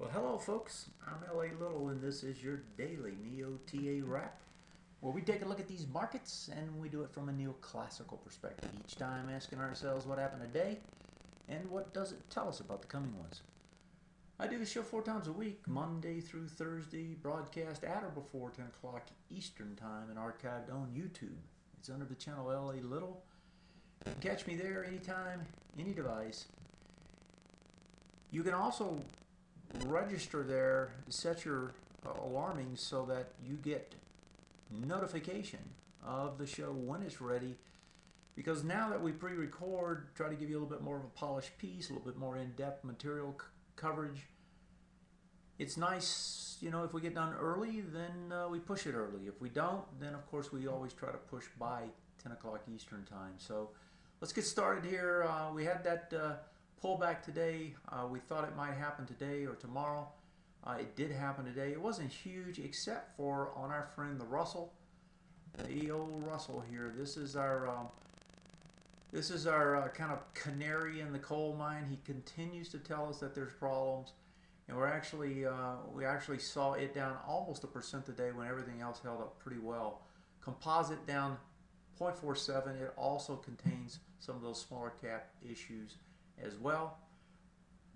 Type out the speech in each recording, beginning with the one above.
Well, hello, folks. I'm L.A. Little, and this is your daily NeoTA wrap, where we take a look at these markets and we do it from a neoclassical perspective, each time asking ourselves what happened today and what does it tell us about the coming ones. I do the show 4 times a week, Monday through Thursday, broadcast at or before 10 o'clock Eastern Time and archived on YouTube. It's under the channel L.A. Little. You can catch me there anytime, any device. You can also register there, set your alarming so that you get notification of the show when it's ready, because now that we pre-record, try to give you a little bit more of a polished piece, a little bit more in-depth material coverage. It's nice, you know, if we get done early, then we push it early. If we don't, then of course we always try to push by 10 o'clock Eastern Time. So let's get started here. We had that pullback today. We thought it might happen today or tomorrow. It did happen today. It wasn't huge except for on our friend the Russell, the old Russell here. This is our kind of canary in the coal mine. He continues to tell us that there's problems, and we actually saw it down almost 1% today when everything else held up pretty well. Composite down 0.47. It also contains some of those smaller cap issues as well.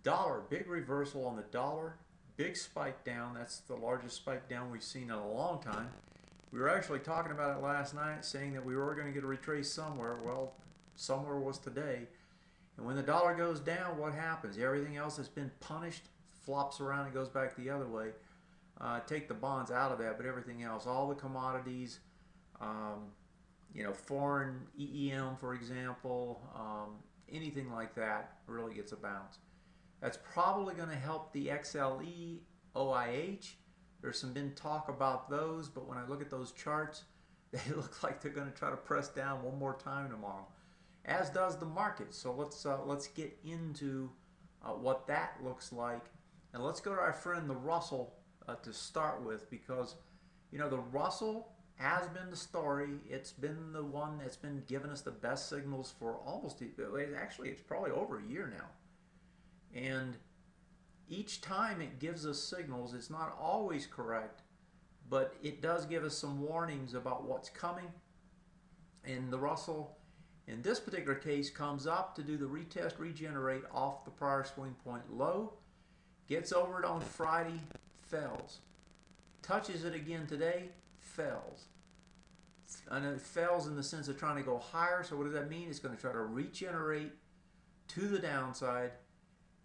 Dollar, big reversal on the dollar, big spike down. That's the largest spike down we've seen in a long time. We were actually talking about it last night, saying that we were going to get a retrace somewhere. Well, somewhere was today. And when the dollar goes down, what happens? Everything else that's been punished flops around and goes back the other way. Take the bonds out of that, but everything else, all the commodities, you know, foreign EEM, for example, anything like that really gets a bounce. That's probably going to help the XLE, OIH. There's been talk about those, but when I look at those charts, they look like they're going to try to press down one more time tomorrow, as does the market. So let's get into what that looks like, and let's go to our friend the Russell to start with, because you know the Russell has been the story. It's been the one that's been giving us the best signals for almost, actually it's probably over a year now. And each time it gives us signals, it's not always correct, but it does give us some warnings about what's coming. And the Russell, in this particular case, comes up to do the retest, regenerate off the prior swing point low, gets over it on Friday, fells. Touches it again today, fells. And it fells in the sense of trying to go higher. So what does that mean? It's going to try to regenerate to the downside.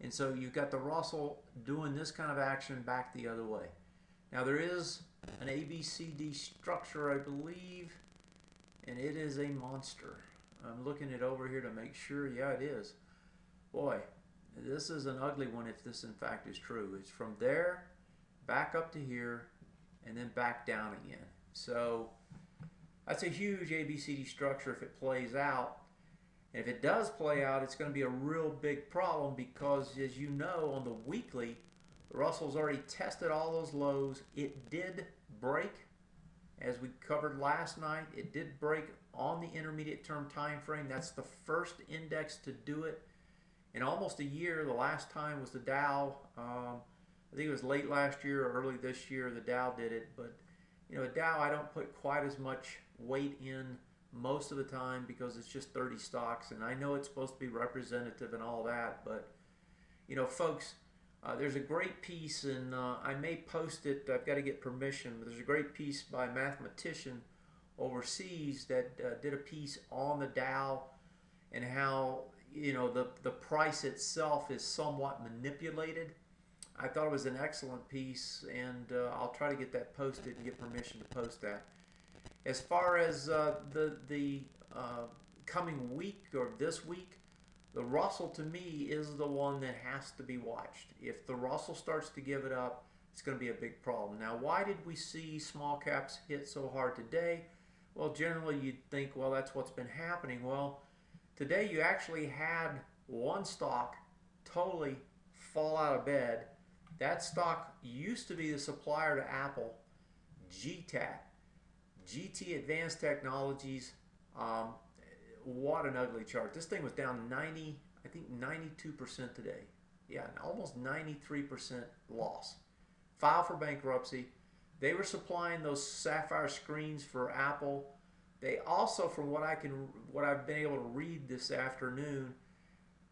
And so you've got the Russell doing this kind of action back the other way. Now there is an ABCD structure, I believe, and it is a monster. I'm looking it over here to make sure. Yeah, it is. Boy, this is an ugly one if this in fact is true. It's from there back up to here and then back down again. So that's a huge ABCD structure if it plays out. And if it does play out, it's going to be a real big problem, because as you know, on the weekly, the Russell's already tested all those lows. It did break, as we covered last night. It did break on the intermediate term time frame. That's the first index to do it in almost a year. The last time was the Dow. I think it was late last year or early this year the Dow did it. But you know, Dow I don't put quite as much weight in most of the time, because it's just 30 stocks, and I know it's supposed to be representative and all that, but you know, folks, there's a great piece, and I may post it. I've got to get permission, but there's a great piece by a mathematician overseas that did a piece on the Dow and how, you know, the price itself is somewhat manipulated. I thought it was an excellent piece, and I'll try to get that posted and get permission to post that. As far as the coming week or this week, the Russell to me is the one that has to be watched. If the Russell starts to give it up, it's going to be a big problem. Now, why did we see small caps hit so hard today? Well, generally you'd think, well, that's what's been happening. Well, today you actually had one stock totally fall out of bed. That stock used to be the supplier to Apple, GTAT. GT Advanced Technologies, what an ugly chart. This thing was down 90, I think 92% today. yeah, almost 93% loss. Filed for bankruptcy. They were supplying those sapphire screens for Apple. They also, from what I've been able to read this afternoon,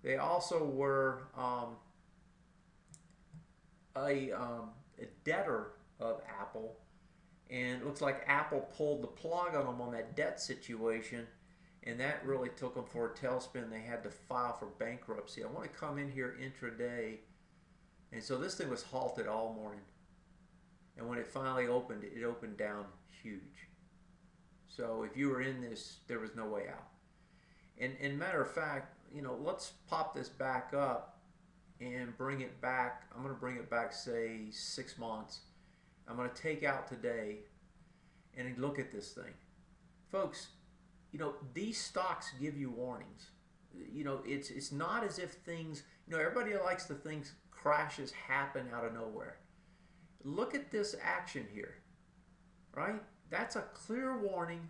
they also were a debtor of Apple, and it looks like Apple pulled the plug on them on that debt situation, and that really took them for a tailspin. They had to file for bankruptcy. I want to come in here intraday, and so this thing was halted all morning, and when it finally opened, it opened down huge. So if you were in this, there was no way out. And matter of fact, let's pop this back up and bring it back. I'm going to bring it back, say, 6 months. I'm going to take out today and look at this thing. Folks, these stocks give you warnings. It's not as if things, everybody likes to think crashes happen out of nowhere. Look at this action here, right? That's a clear warning,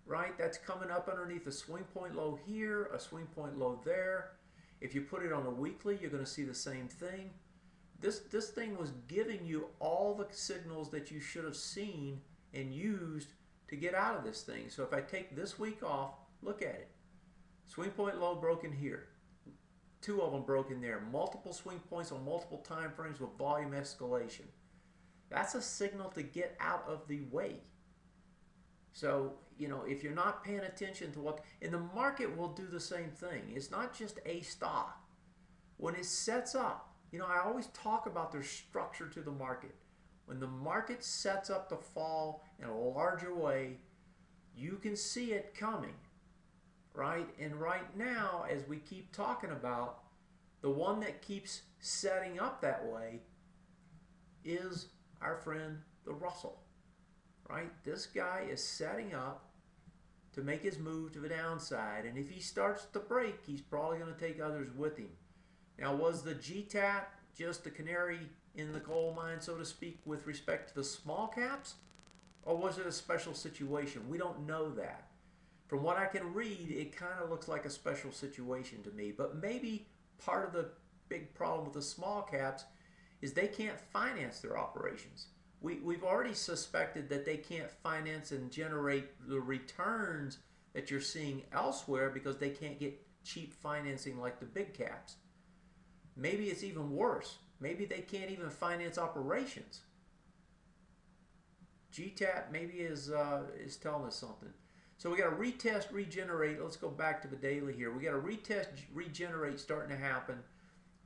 right? That's coming up underneath a swing point low here, a swing point low there. If you put it on a weekly, you're going to see the same thing. This thing was giving you all the signals that you should have seen and used to get out of this thing. So if I take this week off, look at it. Swing point low broken here. 2 of them broken there. Multiple swing points on multiple time frames with volume escalation. That's a signal to get out of the way. So, if you're not paying attention to and the market will do the same thing. It's not just a stock. When it sets up, I always talk about their structure to the market. When the market sets up to fall in a larger way, you can see it coming, right? And right now, as we keep talking about, the one that keeps setting up that way is our friend, the Russell, right? This guy is setting up to make his move to the downside. And if he starts to break, he's probably going to take others with him. Now, was the GTAT just the canary in the coal mine, so to speak, with respect to the small caps? Or was it a special situation? We don't know that. From what I can read, it kind of looks like a special situation to me. But maybe part of the big problem with the small caps is they can't finance their operations. We've already suspected that they can't finance and generate the returns that you're seeing elsewhere because they can't get cheap financing like the big caps. Maybe it's even worse. Maybe they can't even finance operations. GTAT maybe is telling us something. So we got a retest, regenerate. Let's go back to the daily here. We got a retest, regenerate starting to happen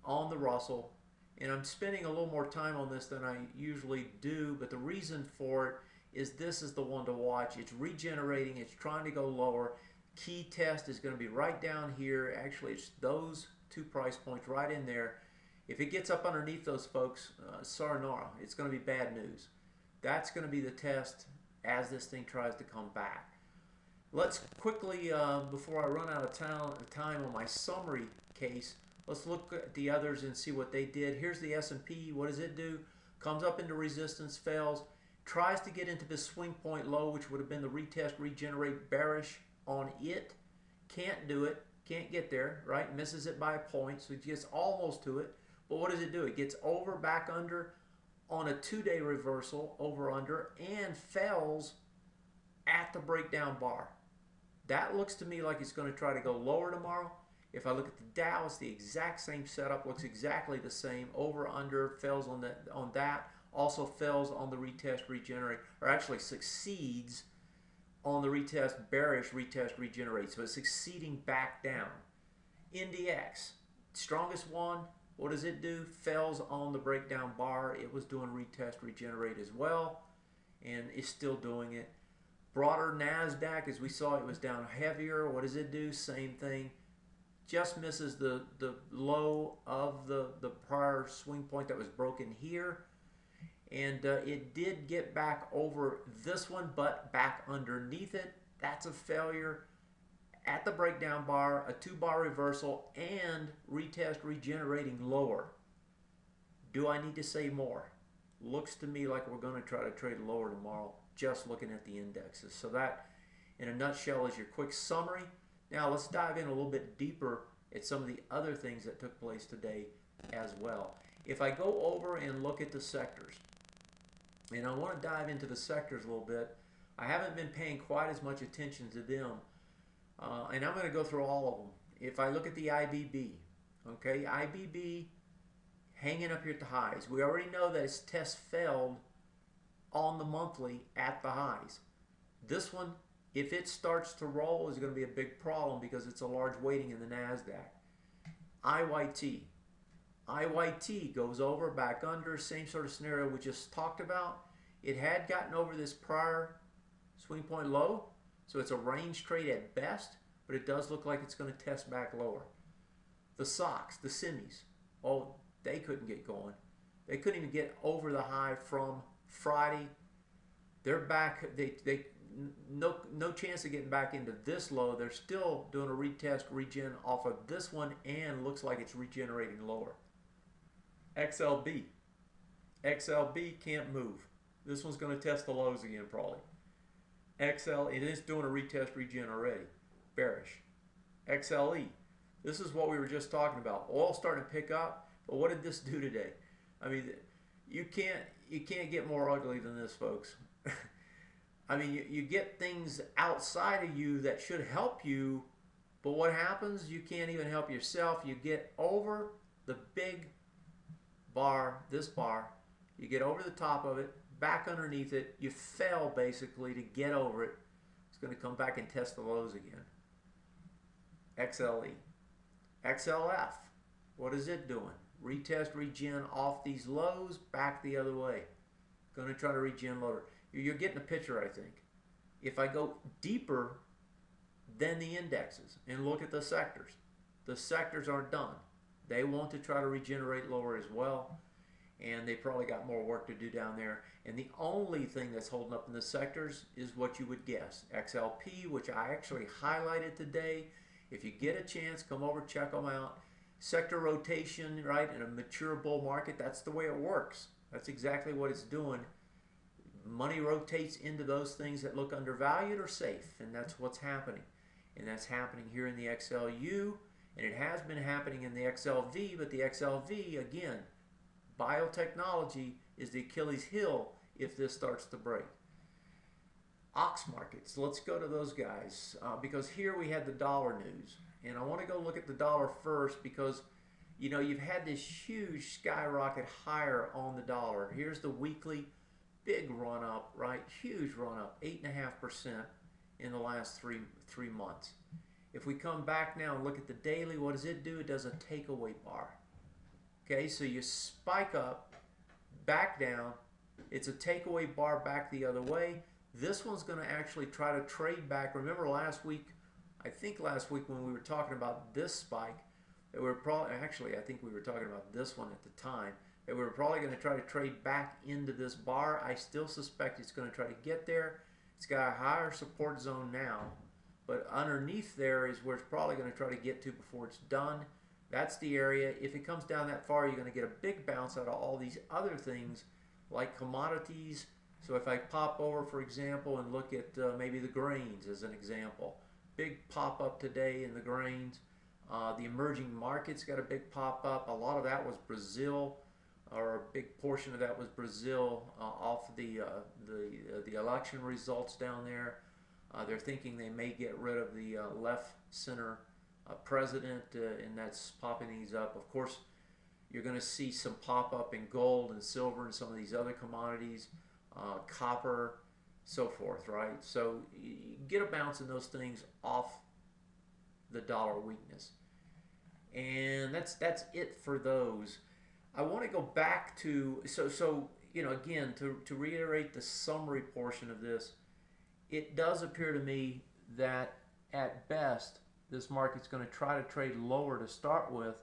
on the Russell. And I'm spending a little more time on this than I usually do, but the reason for it is this is the one to watch. It's regenerating. It's trying to go lower. Key test is going to be right down here. Actually, it's those 2 price points right in there. If it gets up underneath those folks, sayonara, it's going to be bad news. That's going to be the test as this thing tries to come back. Let's quickly, before I run out of time on my summary case, let's look at the others and see what they did. Here's the S&P. What does it do? Comes up into resistance, fails, tries to get into this swing point low, which would have been the retest, regenerate, bearish on it. Can't do it. Can't get there, right? Misses it by a point, so it gets almost to it. But what does it do? It gets over, back under on a 2-day reversal, over, under, and fails at the breakdown bar. That looks to me like it's going to try to go lower tomorrow. If I look at the Dow, it's the exact same setup, looks exactly the same. Over, under, fails on that. Also fails on the retest, regenerate, or actually succeeds on the retest, bearish, retest, regenerate. So it's succeeding back down. NDX, strongest one. What does it do? Fails on the breakdown bar. It was doing retest, regenerate as well, and is still doing it. Broader NASDAQ, as we saw, it was down heavier. What does it do? Same thing. Just misses the low of the prior swing point that was broken here. And it did get back over this one, but back underneath it. That's a failure at the breakdown bar, a 2-bar reversal, and retest regenerating lower. Do I need to say more? Looks to me like we're going to try to trade lower tomorrow, just looking at the indexes. So that, in a nutshell, is your quick summary. Now let's dive in a little bit deeper at some of the other things that took place today as well. If I go over and look at the sectors, and I want to dive into the sectors a little bit, I haven't been paying quite as much attention to them, and I'm going to go through all of them. If I look at the IBB, okay, IBB hanging up here at the highs. We already know that its test failed on the monthly at the highs. This one, if it starts to roll, is going to be a big problem because it's a large weighting in the NASDAQ. IYT goes over, back under, same sort of scenario we just talked about. It had gotten over this prior swing point low, so it's a range trade at best, but it does look like it's going to test back lower. The SOX, the semis, oh, they couldn't get going. They couldn't even get over the high from Friday. They're back. No chance of getting back into this low. They're still doing a retest, regen off of this one, and looks like it's regenerating lower. XLB can't move. This one's going to test the lows again probably. it is doing a retest, regen already. Bearish. XLE. This is what we were just talking about. Oil starting to pick up, but what did this do today? I mean, you can't get more ugly than this, folks. I mean, you get things outside of you that should help you, but what happens? You can't even help yourself. You get over the big bar, this bar, you get over the top of it, back underneath it, you fail basically to get over it. It's going to come back and test the lows again. XLE. XLF. What is it doing? Retest, regen off these lows, back the other way. Going to try to regen lower. You're getting a picture, I think. If I go deeper than the indexes and look at the sectors aren't done. They want to try to regenerate lower as well, and they probably got more work to do down there. And the only thing that's holding up in the sectors is what you would guess. XLP, which I actually highlighted today. If you get a chance, come over, check them out. Sector rotation, right, in a mature bull market, that's the way it works. That's exactly what it's doing. Money rotates into those things that look undervalued or safe, and that's what's happening. And that's happening here in the XLU, and it has been happening in the XLV, but the XLV, again, biotechnology is the Achilles heel if this starts to break. Ox markets, let's go to those guys, because here we had the dollar news. And I want to go look at the dollar first because, you know, you've had this huge skyrocket higher on the dollar. Here's the weekly big run up, right? Huge run up, 8.5% in the last three months. If we come back now and look at the daily, what does it do? It does a takeaway bar. Okay, so you spike up, back down. It's a takeaway bar back the other way. This one's going to actually try to trade back. Remember last week, I think last week when we were talking about this spike, that we were probably, actually I think we were talking about this one at the time, that we were probably going to try to trade back into this bar. I still suspect it's going to try to get there. It's got a higher support zone now, but underneath there is where it's probably going to try to get to before it's done. That's the area. If it comes down that far, you're going to get a big bounce out of all these other things like commodities. So if I pop over, for example, and look at maybe the grains as an example, big pop up today in the grains. The emerging markets got a big pop up. A lot of that was Brazil, or a big portion of that was Brazil off the election results down there. They're thinking they may get rid of the left center president, and that's popping these up. Of course, you're going to see some pop up in gold and silver and some of these other commodities, copper, so forth, right? So you get a bounce in those things off the dollar weakness. And that's it for those. I want to go back to, so you know, again, to reiterate the summary portion of this, it does appear to me that at best, this market's going to try to trade lower to start with.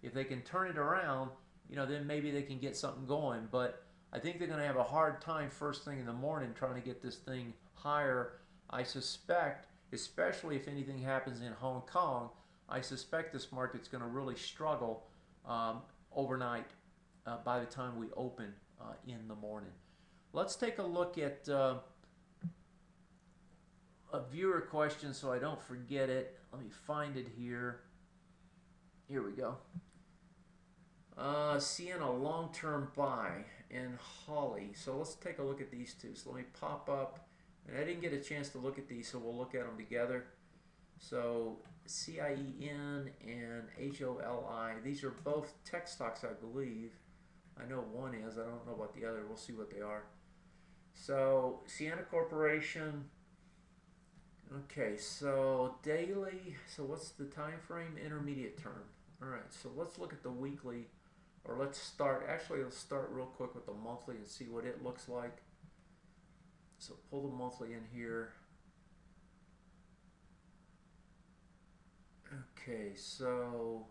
If they can turn it around, you know, then maybe they can get something going. But I think they're going to have a hard time first thing in the morning trying to get this thing higher. I suspect, especially if anything happens in Hong Kong, I suspect this market's going to really struggle overnight by the time we open in the morning. Let's take a look at a viewer question so I don't forget it. Let me find it here. Here we go. Sienna long-term buy and Holly. So let's take a look at these two. So let me pop up, and I didn't get a chance to look at these, so we'll look at them together. So CIEN and HOLI, these are both tech stocks, I believe. I know one is, I don't know about the other. We'll see what they are. So Sienna Corporation. Okay, so daily, so what's the time frame? Intermediate term. All right, so let's look at the weekly, or let's start real quick with the monthly and see what it looks like. So pull the monthly in here. Okay, so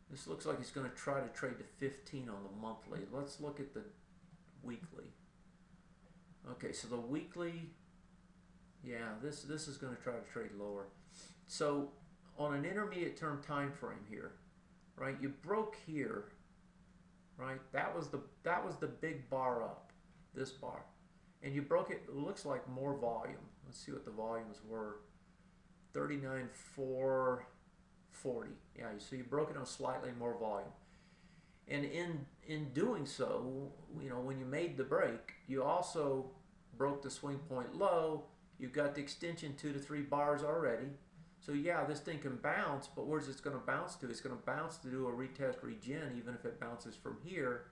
this looks like it's going to try to trade to 15 on the monthly. Let's look at the weekly. Okay, so the weekly, yeah, this is going to try to trade lower. So on an intermediate term time frame here, right? You broke here, right? That was the big bar up, this bar, and you broke it. It looks like more volume. Let's see what the volumes were. 39,440. Yeah, so you broke it on slightly more volume. And in doing so, you know, when you made the break, you also broke the swing point low. You've got the extension 2 to 3 bars already. So yeah, this thing can bounce, but where's it going to bounce to? It's going to bounce to do a retest regen, even if it bounces from here.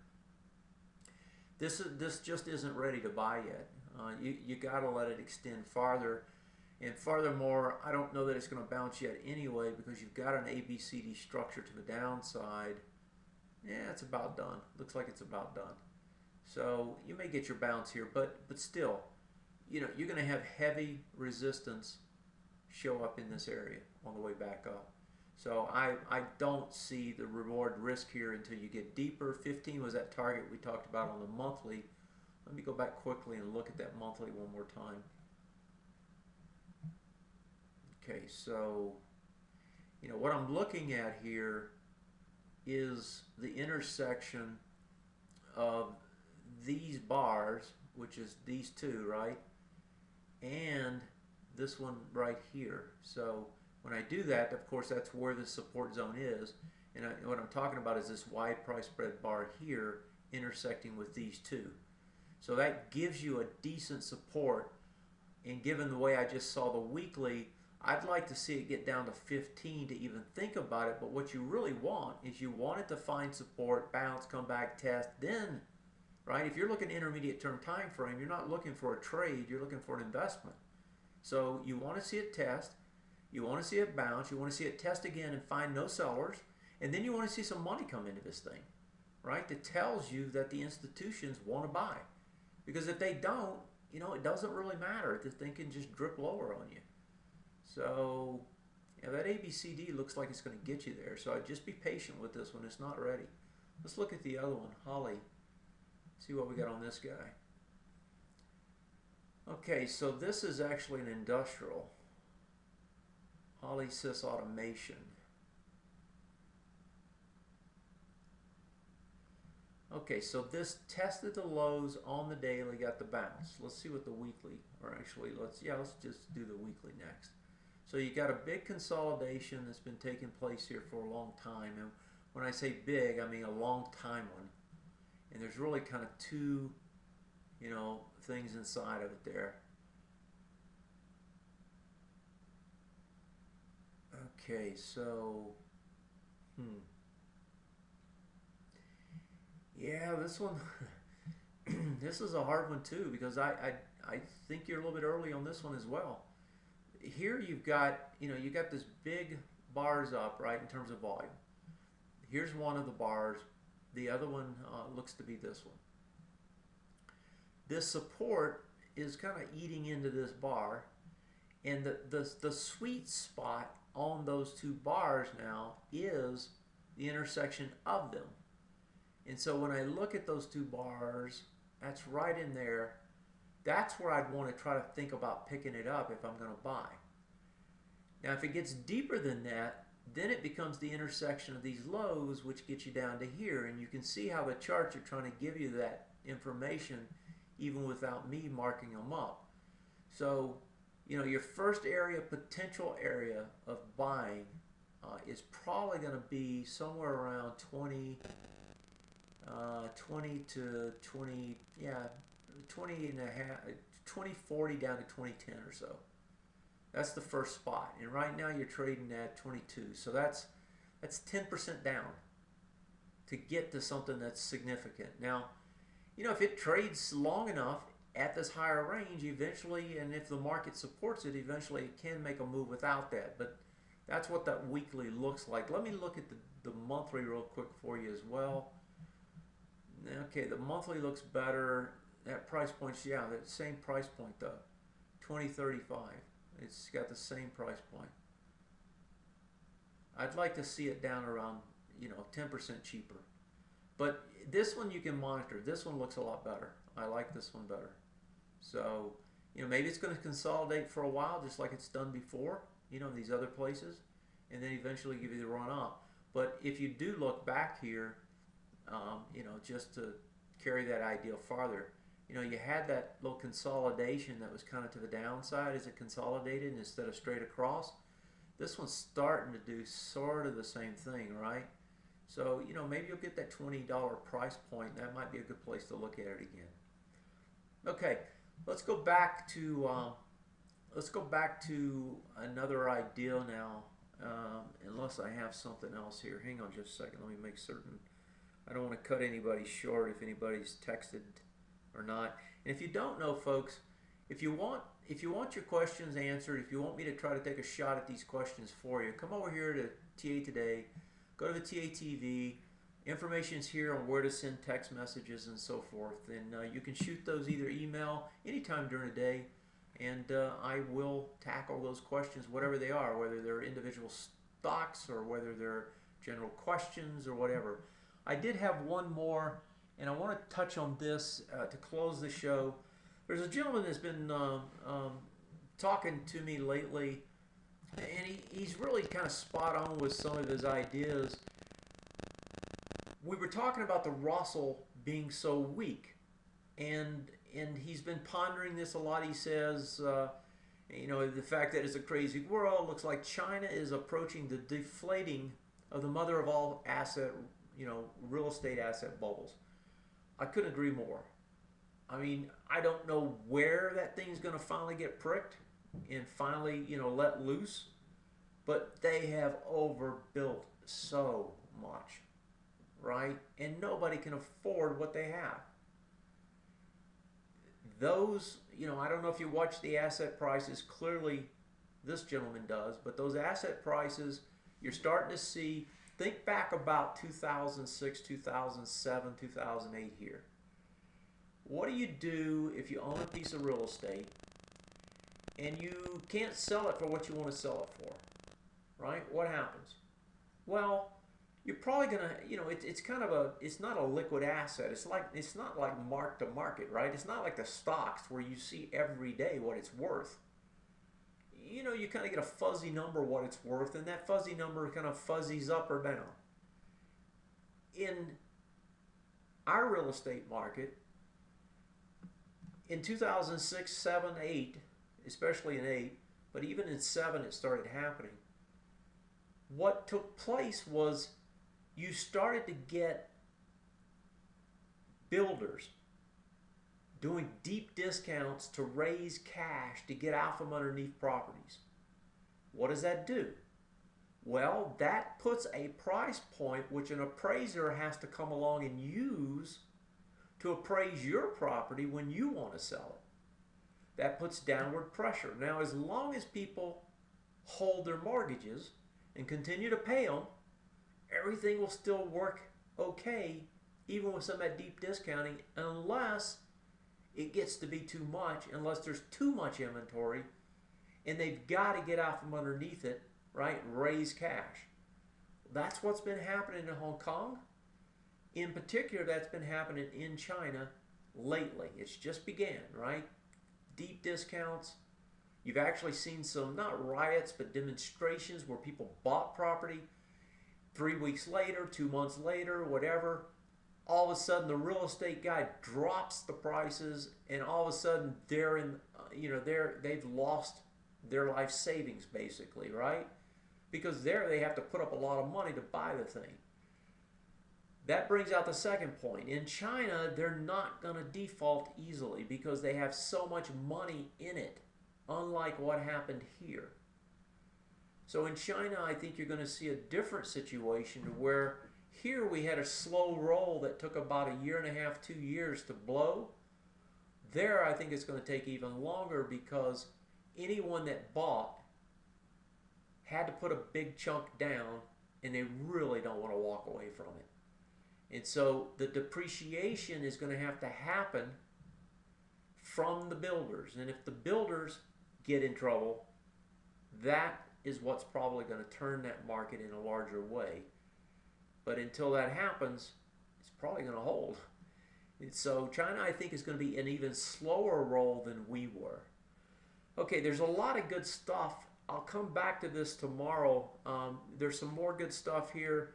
This just isn't ready to buy yet. You got to let it extend farther. And furthermore, I don't know that it's going to bounce yet anyway, because you've got an ABCD structure to the downside. Yeah, it's about done. Looks like it's about done. So you may get your bounce here, but still, you know, you're going to have heavy resistance show up in this area on the way back up. So I don't see the reward risk here until you get deeper. 15 was that target we talked about on the monthly. Let me go back quickly and look at that monthly one more time. Okay, so, you know, what I'm looking at here is the intersection of these bars, which is these two, right? And this one right here. So when I do that, of course, that's where the support zone is. And what I'm talking about is this wide price spread bar here intersecting with these two. So that gives you a decent support. And given the way I just saw the weekly, I'd like to see it get down to 15 to even think about it. But what you really want is you want it to find support, bounce, come back, test, then, right? If you're looking at intermediate term time frame, you're not looking for a trade, you're looking for an investment. So you want to see it test, you want to see it bounce, you want to see it test again and find no sellers, and then you want to see some money come into this thing, right? That tells you that the institutions want to buy. Because if they don't, you know, it doesn't really matter. The thing can just drip lower on you. So, yeah, that ABCD looks like it's going to get you there. So I'd just be patient with this one. It's not ready. Let's look at the other one, Holly. See what we got on this guy. Okay, so this is actually an industrial. Holly Sys Automation. Okay, so this tested the lows on the daily, got the bounce. Let's see what the weekly, or actually, let's just do the weekly next. So you got a big consolidation that's been taking place here for a long time. And when I say big, I mean a long time one. And there's really kind of two, you know, things inside of it there. Okay, so, yeah, this one, this is a hard one too, because I think you're a little bit early on this one as well. Here you've got, you know, you got this big bars up, right, in terms of volume. Here's one of the bars. The other one looks to be this one. This support is kind of eating into this bar, and the sweet spot on those two bars now is the intersection of them. And so when I look at those two bars, that's right in there. That's where I'd want to try to think about picking it up if I'm going to buy. Now, if it gets deeper than that, then it becomes the intersection of these lows, which gets you down to here. And you can see how the charts are trying to give you that information even without me marking them up. So, you know, your first area, potential area of buying is probably going to be somewhere around 20 to 20, yeah, 20 and a half, 2040 down to 2010 or so. That's the first spot. And right now you're trading at 22. So that's 10% down to get to something that's significant. Now, if it trades long enough at this higher range, eventually, and if the market supports it, eventually it can make a move without that. But that's what that weekly looks like. Let me look at the monthly real quick for you as well. Okay, the monthly looks better. That price point's, yeah, that same price point though, 2035. It's got the same price point. I'd like to see it down around, 10% cheaper. But this one you can monitor. This one looks a lot better. I like this one better. So, maybe it's going to consolidate for a while, just like it's done before, in these other places, and then eventually give you the run up. But if you do look back here, just to carry that idea farther, you had that little consolidation that was kind of to the downside as it consolidated instead of straight across. This one's starting to do sort of the same thing, right? So, maybe you'll get that $20 price point. That might be a good place to look at it again. Okay, let's go back to another idea now. Unless I have something else here. Hang on just a second. Let me make certain. I don't want to cut anybody short if anybody's texted or not. And if you don't know, folks, if you want your questions answered, if you want me to try to take a shot at these questions for you, come over here to TA Today, go to the TA TV. Information's here on where to send text messages and so forth. And you can shoot those either email anytime during the day, and I will tackle those questions, whatever they are, whether they're individual stocks or whether they're general questions or whatever. I did have one more, and I want to touch on this to close the show. There's a gentleman that's been talking to me lately, and he's really kind of spot on with some of his ideas. We were talking about the Russell being so weak, and he's been pondering this a lot. He says, the fact that it's a crazy world, looks like China is approaching the deflating of the mother of all real estate asset bubbles. I couldn't agree more. I mean, I don't know where that thing's going to finally get pricked and finally, let loose, but they have overbuilt so much, right? And nobody can afford what they have. Those, I don't know if you watch the asset prices. Clearly, this gentleman does, but those asset prices, you're starting to see. Think back about 2006, 2007, 2008 here. What do you do if you own a piece of real estate and you can't sell it for what you want to sell it for, right? What happens? Well, you're probably gonna, it's kind of it's not a liquid asset. It's not like mark to market, right? It's not like the stocks where you see every day what it's worth. You kind of get a fuzzy number what it's worth, and that fuzzy number kind of fuzzies up or down. In our real estate market, in 2006, 7, 8, especially in 8, but even in 7 it started happening. What took place was you started to get builders doing deep discounts to raise cash to get out from underneath properties. What does that do? Well, that puts a price point which an appraiser has to come along and use to appraise your property when you want to sell it. That puts downward pressure. Now, as long as people hold their mortgages and continue to pay them, everything will still work okay, even with some of that deep discounting, unless it gets to be too much, unless there's too much inventory and they've got to get out from underneath it, right? Raise cash. That's what's been happening in Hong Kong. In particular, that's been happening in China lately. It's just began, right? Deep discounts. You've actually seen some, not riots, but demonstrations where people bought property. 3 weeks later, 2 months later, whatever, all of a sudden the real estate guy drops the prices, and all of a sudden they've lost their life savings basically, right? because there they have to put up a lot of money to buy the thing. That brings out the second point. In China, they're not going to default easily because they have so much money in it, unlike what happened here. So in China, I think you're going to see a different situation where here we had a slow roll that took about 1.5 to 2 years to blow. There, I think it's going to take even longer because anyone that bought had to put a big chunk down and they really don't want to walk away from it. And so the depreciation is going to have to happen from the builders. And if the builders get in trouble, that is what's probably going to turn that market in a larger way. But until that happens, it's probably going to hold. And so China, I think, is going to be an even slower roll than we were. Okay, there's a lot of good stuff. I'll come back to this tomorrow. There's some more good stuff here.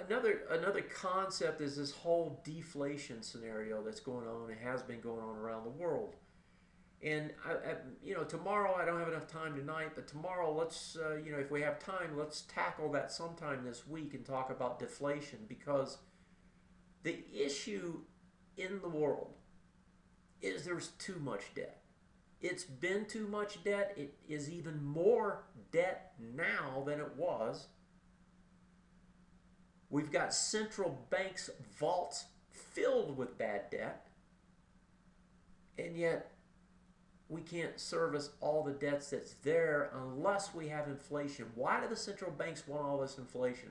Another concept is this whole deflation scenario that's going on and has been going on around the world. And tomorrow I don't have enough time tonight, but tomorrow let's if we have time, let's tackle that sometime this week and talk about deflation, because the issue in the world is there's too much debt. It's been too much debt. It is even more debt now than it was. We've got central banks' vaults filled with bad debt, and yet we can't service all the debts that's there unless we have inflation. Why do the central banks want all this inflation?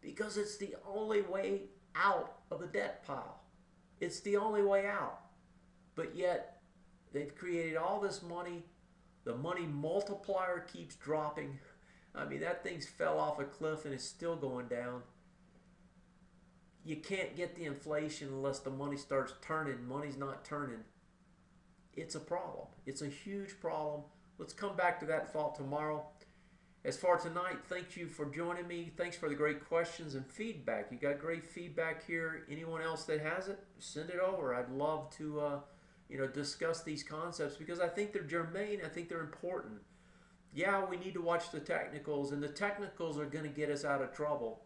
Because it's the only way out of the debt pile. It's the only way out. But yet they've created all this money. The money multiplier keeps dropping. I mean, that thing's fell off a cliff and it's still going down. You can't get the inflation unless the money starts turning. Money's not turning. It's a problem. It's a huge problem. Let's come back to that thought tomorrow. As far tonight, thank you for joining me. Thanks for the great questions and feedback. You got great feedback here. Anyone else that has it, send it over. I'd love to discuss these concepts because I think they're germane. I think they're important. Yeah, we need to watch the technicals, and the technicals are going to get us out of trouble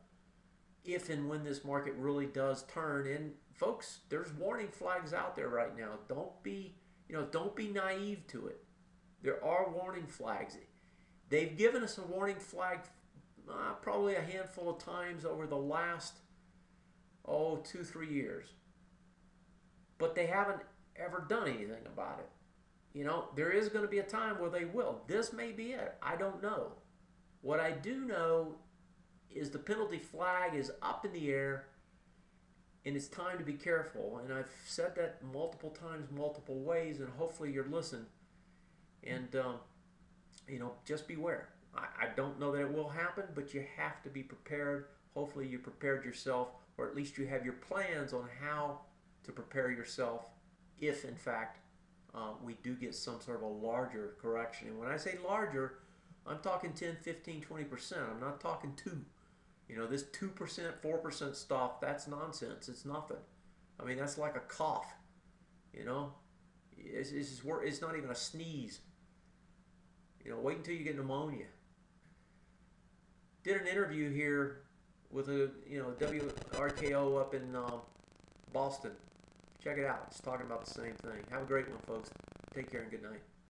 if and when this market really does turn. And folks, there's warning flags out there right now. Don't be naive to it. There are warning flags. They've given us a warning flag probably a handful of times over the last 2-3 years, but they haven't ever done anything about it. There is going to be a time where they will. This may be it. I don't know. What I do know is the penalty flag is up in the air, and it's time to be careful. And I've said that multiple times, multiple ways, and hopefully you're listening. And just beware. I don't know that it will happen, but you have to be prepared. Hopefully you prepared yourself, or at least you have your plans on how to prepare yourself if, in fact, we do get some sort of a larger correction. And when I say larger, I'm talking 10, 15, 20%. I'm not talking 2. This 2%, 4% stuff, that's nonsense. It's nothing. I mean, that's like a cough. It's not even a sneeze. Wait until you get pneumonia. Did an interview here with a WRKO up in Boston. Check it out. It's talking about the same thing. Have a great one, folks. Take care and good night.